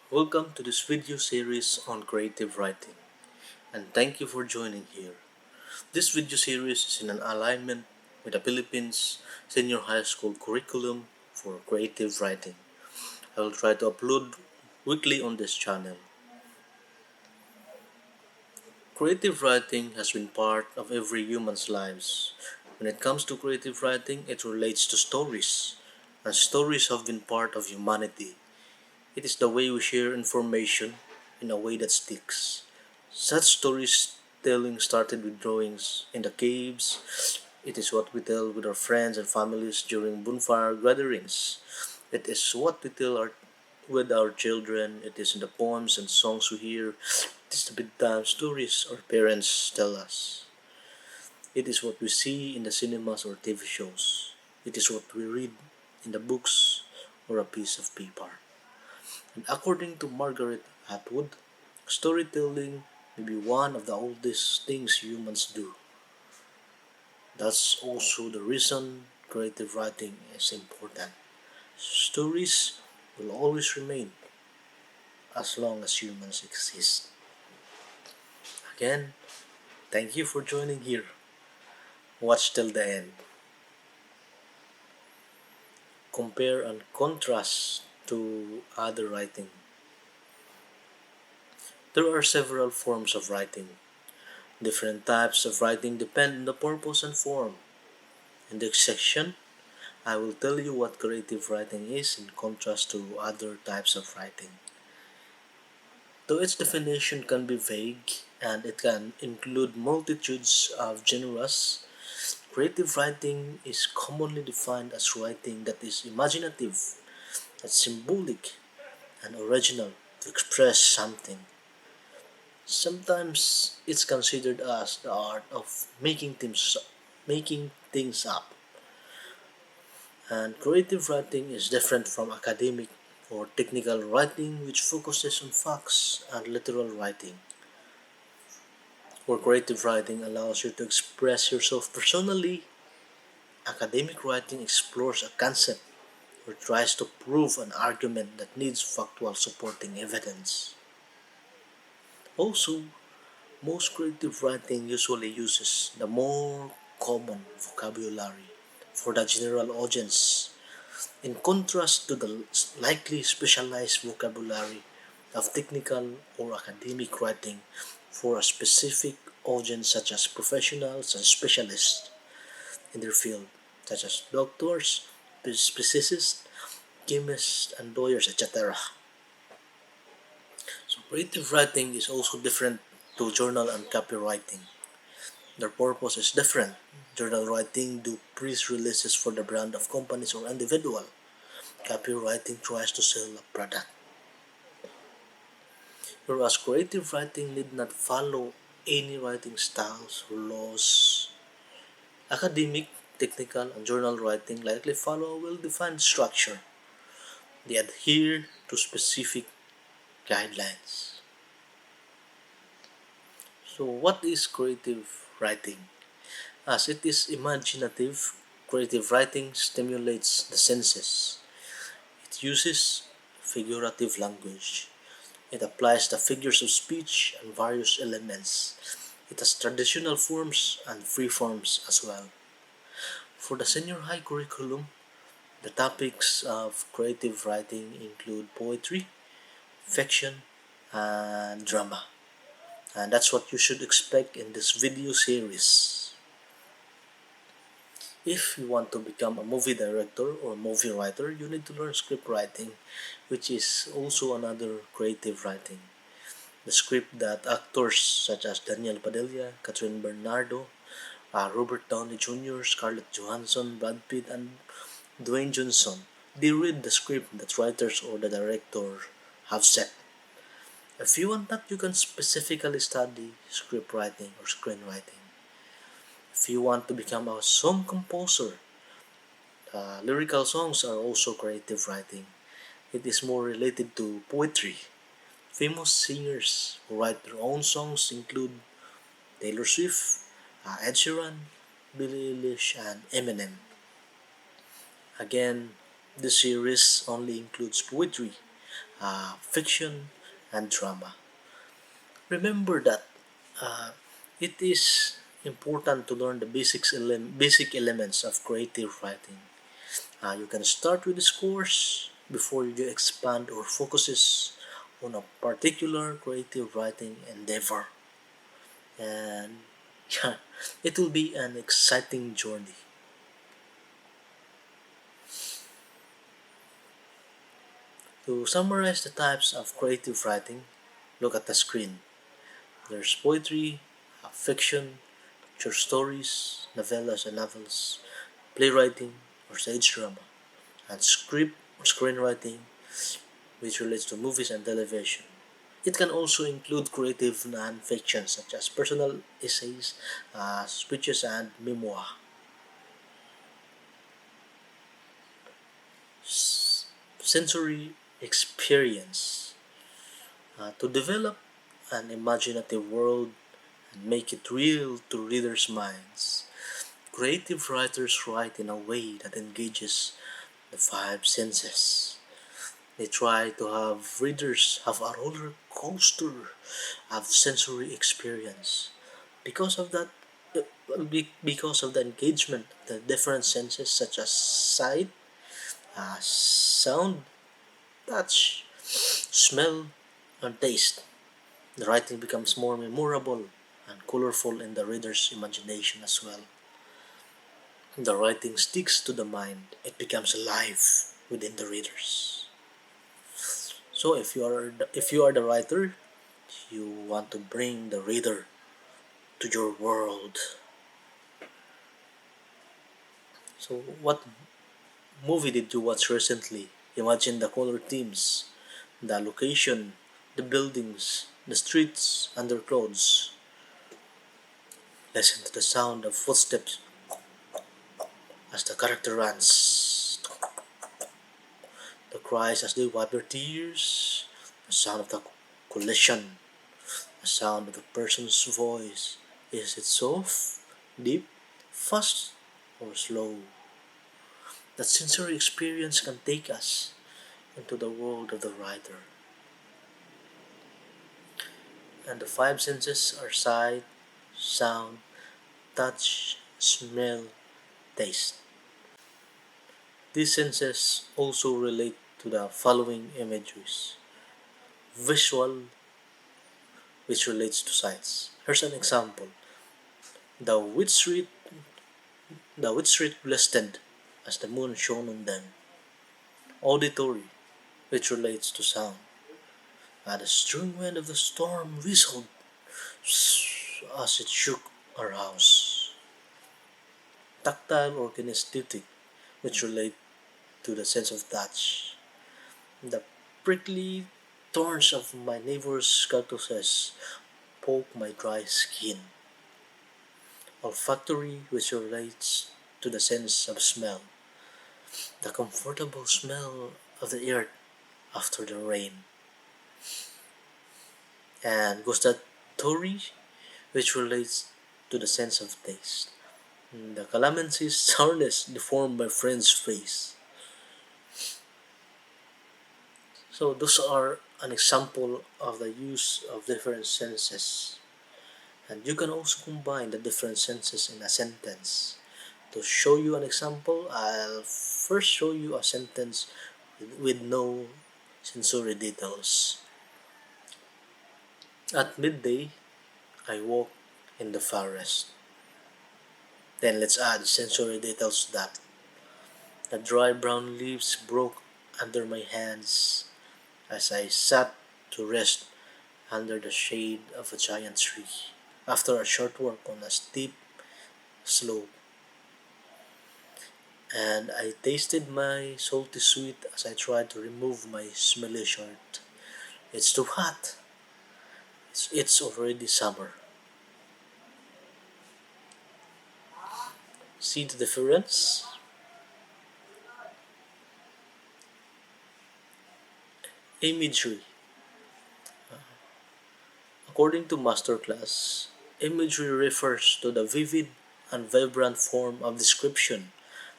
Welcome to this video series on creative writing, and thank you for joining here. This video series is in an alignment with the Philippines Senior High School curriculum for creative writing. I will try to upload weekly on this channel. Creative writing has been part of every human's lives. When it comes to creative writing, it relates to stories, and stories have been part of humanity. It is the way we share information in a way that sticks. Such storytelling started with drawings in the caves. It is what we tell with our friends and families during bonfire gatherings. It is what we tell with our children. It is in the poems and songs we hear. It is the bedtime stories our parents tell us. It is what we see in the cinemas or TV shows. It is what we read in the books or a piece of paper. And according to Margaret Atwood, storytelling may be one of the oldest things humans do. That's also the reason creative writing is important. Stories will always remain as long as humans exist. Again, thank you for joining here. Watch till the end. Compare and contrast to other writing. There are several forms of writing. Different types of writing depend on the purpose and form. In this section, I will tell you what creative writing is in contrast to other types of writing. Though its definition can be vague and it can include multitudes of genres, creative writing is commonly defined as writing that is imaginative, that's symbolic, and original to express something. Sometimes it's considered as the art of making things up. And creative writing is different from academic or technical writing, which focuses on facts, and literal writing. Where creative writing allows you to express yourself personally, academic writing explores a concept or tries to prove an argument that needs factual supporting evidence. Also, most creative writing usually uses the more common vocabulary for the general audience, in contrast to the likely specialized vocabulary of technical or academic writing for a specific audience such as professionals and specialists in their field, such as doctors, physicists, chemists, and lawyers, etc. So creative writing is also different to journal and copywriting. Their purpose is different. Journal writing do press releases for the brand of companies or individual. Copywriting tries to sell a product. Whereas creative writing need not follow any writing styles or laws. Academic, technical, and journal writing likely follow a well-defined structure. They adhere to specific guidelines. So what is creative writing? As it is imaginative, creative writing stimulates the senses. It uses figurative language. It applies the figures of speech and various elements. It has traditional forms and free forms as well. For the senior high curriculum, the topics of creative writing include poetry, fiction, and drama. And that's what you should expect in this video series. If you want to become a movie director or movie writer, you need to learn script writing, which is also another creative writing. The script that actors such as Daniel Padilla, Catherine Bernardo, Robert Downey Jr., Scarlett Johansson, Brad Pitt, and Dwayne Johnson, they read the script that writers or the director have set. If you want that, you can specifically study script writing or screenwriting. If you want to become a song composer, lyrical songs are also creative writing. It is more related to poetry. Famous singers who write their own songs include Taylor Swift, Ed Sheeran, Billie Eilish, and Eminem. Again, this series only includes poetry. fiction, and drama. Remember that uh, it is important to learn the basic elements of creative writing. You can start with this course before you expand or focuses on a particular creative writing endeavor. And yeah, it will be an exciting journey. To summarize the types of creative writing, look at the screen. There's poetry, fiction, short stories, novellas and novels, playwriting or stage drama, and script or screenwriting, which relates to movies and television. It can also include creative non-fiction such as personal essays, speeches, and memoir. Sensory experience to develop an imaginative world and make it real to readers' minds. Creative writers write in a way that engages the five senses. They try to have readers have a roller coaster of sensory experience. Because of that, because of the engagement of the different senses such as sight, sound, touch, smell, and taste, the writing becomes more memorable and colorful in the reader's imagination as well. The writing sticks to the mind, it becomes alive within the readers. So if you are the writer, you want to bring the reader to your world. So what movie did you watch recently? Imagine the color themes, the location, the buildings, the streets, and their clothes. Listen to the sound of footsteps as the character runs, the cries as they wipe their tears, the sound of the collision, the sound of the person's voice. Is it soft, deep, fast, or slow? That sensory experience can take us into the world of the writer. And the five senses are sight, sound, touch, smell, taste. These senses also relate to the following imageries. Visual, which relates to sights. Here's an example. The wheat street, the wheat street glistened as the moon shone on them. Auditory, which relates to sound. The strong wind of the storm whistled as it shook our house. Tactile or kinesthetic, which relate to the sense of touch. The prickly thorns of my neighbor's cactuses poke my dry skin. Olfactory, which relates to the sense of smell. The comfortable smell of the earth after the rain. And gustatory, which relates to the sense of taste. The calamansi's sourness deformed my friend's face. So those are an example of the use of different senses. And you can also combine the different senses in a sentence. To show you an example, I'll first show you a sentence with no sensory details. At midday, I walk in the forest. Then let's add sensory details to that. The dry brown leaves broke under my hands as I sat to rest under the shade of a giant tree. After a short walk on a steep slope, and I tasted my salty sweet as I tried to remove my smelly shirt. It's too hot. It's already summer. See the difference? Imagery. According to Masterclass, imagery refers to the vivid and vibrant form of description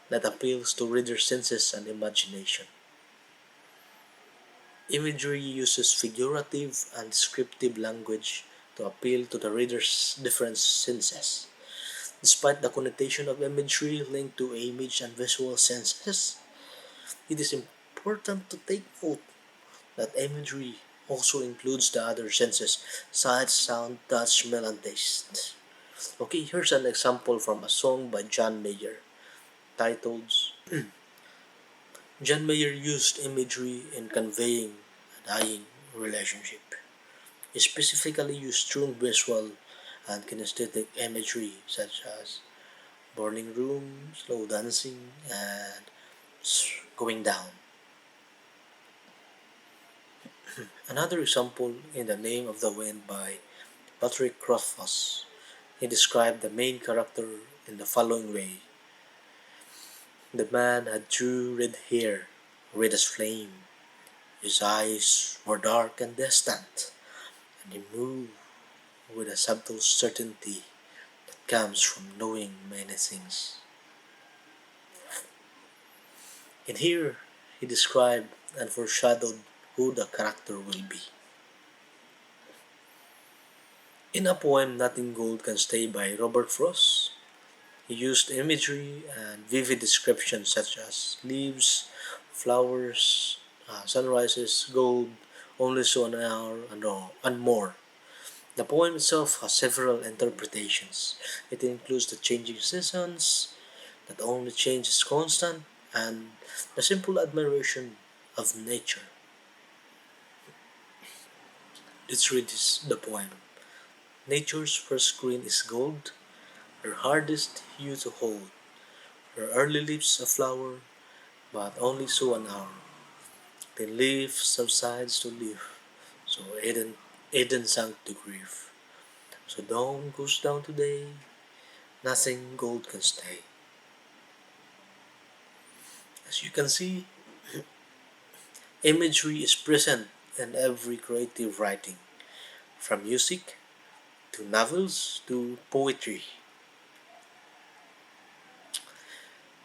that appeals to reader senses and imagination. Imagery uses figurative and descriptive language to appeal to the reader's different senses. Despite the connotation of imagery linked to image and visual senses, it is important to take note that imagery also includes the other senses: sight, sound, touch, smell, and taste. Okay, here's an example from a song by John Mayer titled John Mayer used imagery in conveying a dying relationship. He specifically used strong visual and kinesthetic imagery such as burning room, slow dancing, and going down. Another example in The Name of the Wind by Patrick Rothfuss. He described the main character in the following way: the man had true red hair, red as flame. His eyes were dark and distant, and he moved with a subtle certainty that comes from knowing many things. In here, he described and foreshadowed who the character will be. In a poem, Nothing Gold Can Stay by Robert Frost, he used imagery and vivid descriptions such as leaves, flowers, sunrises, gold, only so an hour, and more. The poem itself has several interpretations. It includes the changing seasons, that only change is constant, and the simple admiration of nature. Let's read the poem. Nature's first green is gold, her hardest hue to hold. Her early leaves a flower, but only so an hour. Then leaf subsides to leaf, so Eden sank to grief. So dawn goes down today, nothing gold can stay. As you can see, imagery is present in every creative writing, from music to novels to poetry.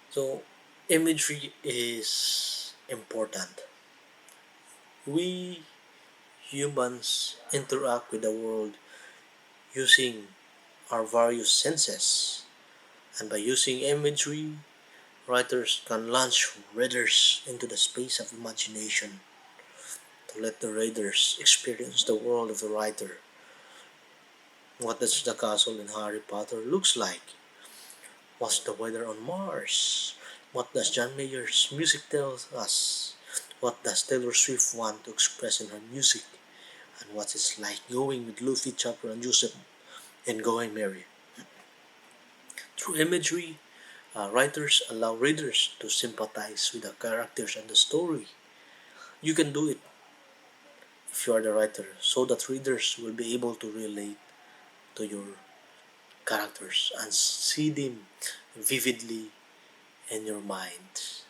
So, imagery is important. We humans interact with the world using our various senses, and by using imagery, writers can launch readers into the space of imagination to let the readers experience the world of the writer. What does the castle in Harry Potter looks like? What's the weather on Mars? What does John Mayer's music tell us? What does Taylor Swift want to express in her music? And what it's like going with Luffy, Chopper, and Joseph in Going Merry. Through imagery, writers allow readers to sympathize with the characters and the story. You can do it if you are the writer, so that readers will be able to relate to your characters and see them vividly in your mind.